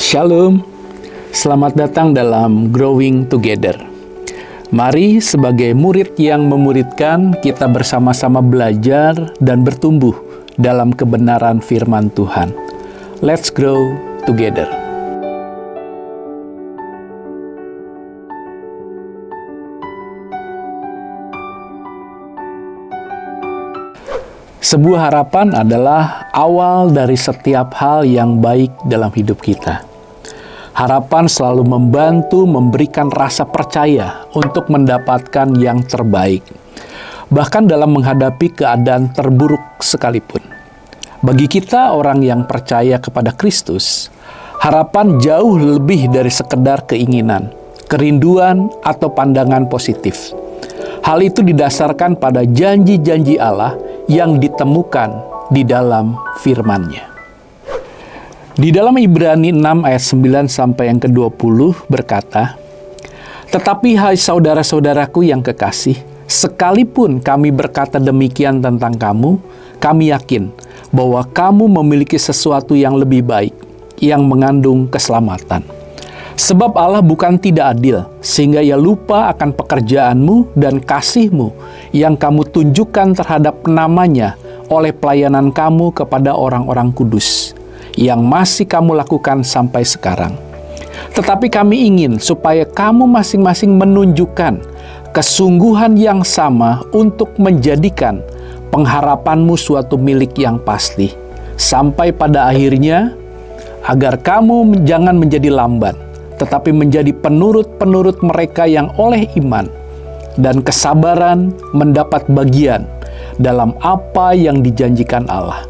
Shalom, selamat datang dalam Growing Together. Mari sebagai murid yang memuridkan, kita bersama-sama belajar dan bertumbuh dalam kebenaran firman Tuhan. Let's grow together. Sebuah harapan adalah awal dari setiap hal yang baik dalam hidup kita. Harapan selalu membantu memberikan rasa percaya untuk mendapatkan yang terbaik, bahkan dalam menghadapi keadaan terburuk sekalipun. Bagi kita orang yang percaya kepada Kristus, harapan jauh lebih dari sekedar keinginan, kerinduan, atau pandangan positif. Hal itu didasarkan pada janji-janji Allah yang ditemukan di dalam firman-Nya. Di dalam Ibrani 6 ayat 9 sampai yang ke-20 berkata, "Tetapi hai saudara-saudaraku yang kekasih, sekalipun kami berkata demikian tentang kamu, kami yakin bahwa kamu memiliki sesuatu yang lebih baik, yang mengandung keselamatan. Sebab Allah bukan tidak adil, sehingga Ia lupa akan pekerjaanmu dan kasihmu yang kamu tunjukkan terhadap namanya oleh pelayanan kamu kepada orang-orang kudus, yang masih kamu lakukan sampai sekarang. Tetapi kami ingin supaya kamu masing-masing menunjukkan kesungguhan yang sama untuk menjadikan pengharapanmu suatu milik yang pasti, sampai pada akhirnya, agar kamu jangan menjadi lamban, tetapi menjadi penurut-penurut mereka yang oleh iman dan kesabaran mendapat bagian dalam apa yang dijanjikan Allah.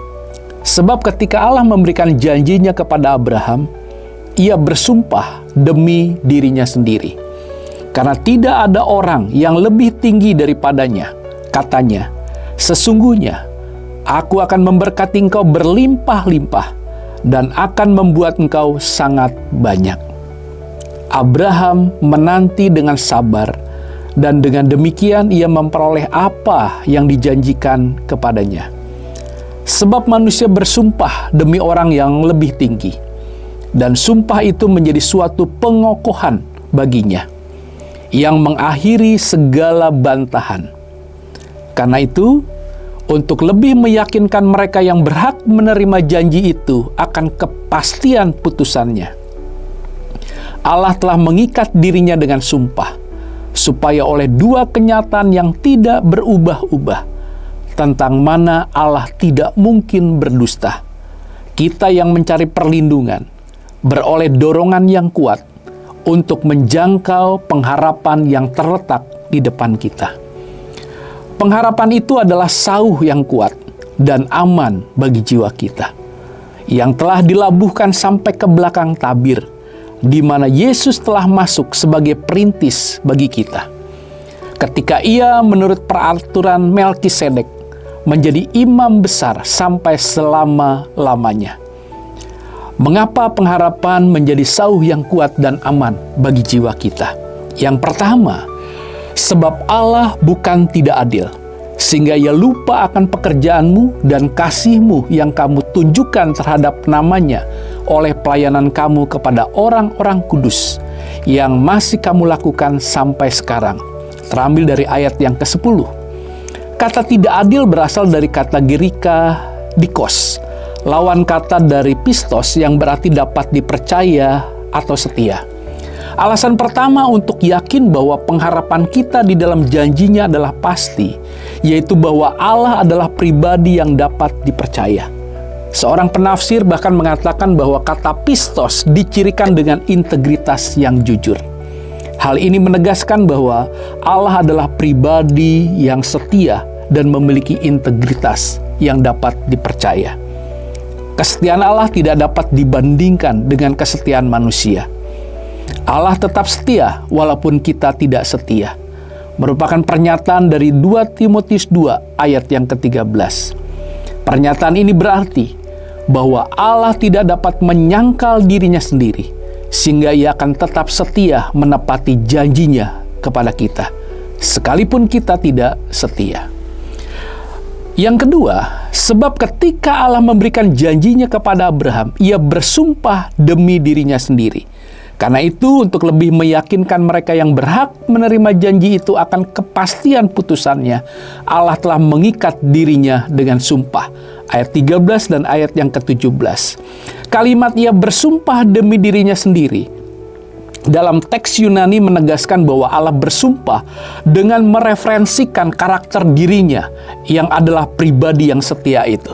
Sebab ketika Allah memberikan janjinya kepada Abraham, Ia bersumpah demi dirinya sendiri. Karena tidak ada orang yang lebih tinggi daripadanya, katanya, sesungguhnya aku akan memberkati engkau berlimpah-limpah dan akan membuat engkau sangat banyak. Abraham menanti dengan sabar, dan dengan demikian ia memperoleh apa yang dijanjikan kepadanya. Sebab manusia bersumpah demi orang yang lebih tinggi, dan sumpah itu menjadi suatu pengokohan baginya, yang mengakhiri segala bantahan. Karena itu, untuk lebih meyakinkan mereka yang berhak menerima janji itu akan kepastian putusannya, Allah telah mengikat dirinya dengan sumpah, supaya oleh dua kenyataan yang tidak berubah-ubah, tentang mana Allah tidak mungkin berdusta, kita yang mencari perlindungan beroleh dorongan yang kuat untuk menjangkau pengharapan yang terletak di depan kita. Pengharapan itu adalah sauh yang kuat dan aman bagi jiwa kita, yang telah dilabuhkan sampai ke belakang tabir, di mana Yesus telah masuk sebagai perintis bagi kita. Ketika Ia menurut peraturan Melkisedek menjadi imam besar sampai selama-lamanya. Mengapa pengharapan menjadi sauh yang kuat dan aman bagi jiwa kita? Yang pertama, sebab Allah bukan tidak adil, sehingga Ia lupa akan pekerjaanmu dan kasihmu yang kamu tunjukkan terhadap namanya oleh pelayanan kamu kepada orang-orang kudus yang masih kamu lakukan sampai sekarang. Terambil dari ayat yang ke-10. Kata tidak adil berasal dari kata Girika dikos, lawan kata dari pistos yang berarti dapat dipercaya atau setia. Alasan pertama untuk yakin bahwa pengharapan kita di dalam janjinya adalah pasti, yaitu bahwa Allah adalah pribadi yang dapat dipercaya. Seorang penafsir bahkan mengatakan bahwa kata pistos dicirikan dengan integritas yang jujur. Hal ini menegaskan bahwa Allah adalah pribadi yang setia dan memiliki integritas yang dapat dipercaya. Kesetiaan Allah tidak dapat dibandingkan dengan kesetiaan manusia. Allah tetap setia walaupun kita tidak setia, merupakan pernyataan dari 2 Timotius 2 ayat yang ke-13. Pernyataan ini berarti bahwa Allah tidak dapat menyangkal dirinya sendiri, sehingga Ia akan tetap setia menepati janjinya kepada kita, sekalipun kita tidak setia. Yang kedua, sebab ketika Allah memberikan janjinya kepada Abraham, ia bersumpah demi dirinya sendiri. Karena itu, untuk lebih meyakinkan mereka yang berhak menerima janji itu akan kepastian putusannya, Allah telah mengikat dirinya dengan sumpah. Ayat 13 dan ayat yang ke-17. Kalimat ia bersumpah demi dirinya sendiri dalam teks Yunani menegaskan bahwa Allah bersumpah dengan mereferensikan karakter dirinya yang adalah pribadi yang setia itu.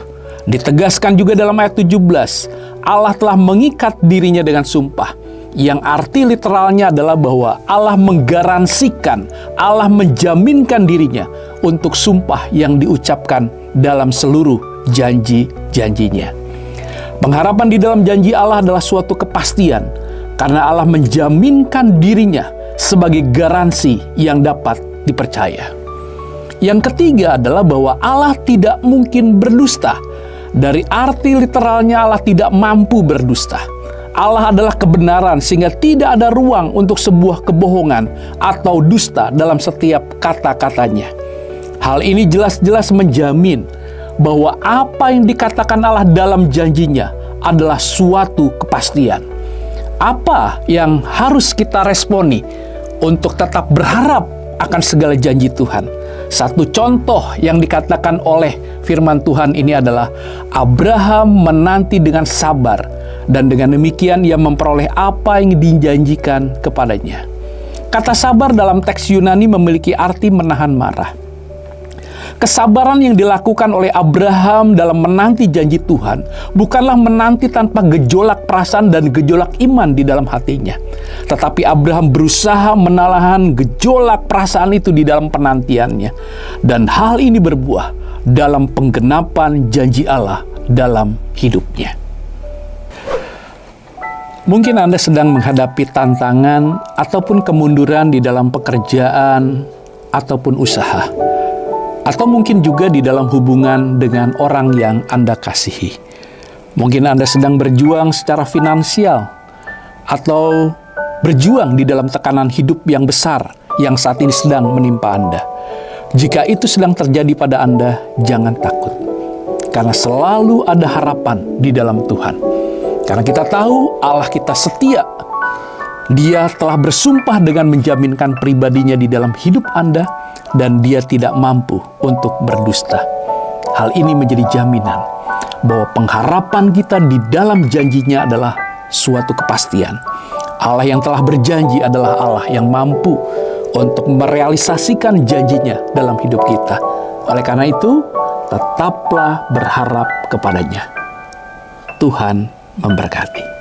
Ditegaskan juga dalam ayat 17, Allah telah mengikat dirinya dengan sumpah, yang arti literalnya adalah bahwa Allah menggaransikan, Allah menjaminkan dirinya untuk sumpah yang diucapkan dalam seluruh janji-janjinya. Pengharapan di dalam janji Allah adalah suatu kepastian, karena Allah menjaminkan dirinya sebagai garansi yang dapat dipercaya. Yang ketiga adalah bahwa Allah tidak mungkin berdusta. Dari arti literalnya Allah tidak mampu berdusta. Allah adalah kebenaran sehingga tidak ada ruang untuk sebuah kebohongan atau dusta dalam setiap kata-katanya. Hal ini jelas-jelas menjamin bahwa apa yang dikatakan Allah dalam janjinya adalah suatu kepastian. Apa yang harus kita responi untuk tetap berharap akan segala janji Tuhan? Satu contoh yang dikatakan oleh firman Tuhan ini adalah Abraham menanti dengan sabar, dan dengan demikian ia memperoleh apa yang dijanjikan kepadanya. Kata sabar dalam teks Yunani memiliki arti menahan marah. Kesabaran yang dilakukan oleh Abraham dalam menanti janji Tuhan bukanlah menanti tanpa gejolak perasaan dan gejolak iman di dalam hatinya. Tetapi Abraham berusaha menahan gejolak perasaan itu di dalam penantiannya. Dan hal ini berbuah dalam penggenapan janji Allah dalam hidupnya. Mungkin Anda sedang menghadapi tantangan ataupun kemunduran di dalam pekerjaan ataupun usaha. Atau mungkin juga di dalam hubungan dengan orang yang Anda kasihi. Mungkin Anda sedang berjuang secara finansial, atau berjuang di dalam tekanan hidup yang besar yang saat ini sedang menimpa Anda. Jika itu sedang terjadi pada Anda, jangan takut. Karena selalu ada harapan di dalam Tuhan. Karena kita tahu Allah kita setia. Dia telah bersumpah dengan menjaminkan pribadinya di dalam hidup Anda, dan Dia tidak mampu untuk berdusta. Hal ini menjadi jaminan bahwa pengharapan kita di dalam janjinya adalah suatu kepastian. Allah yang telah berjanji adalah Allah yang mampu untuk merealisasikan janjinya dalam hidup kita. Oleh karena itu, tetaplah berharap kepadanya. Tuhan memberkati.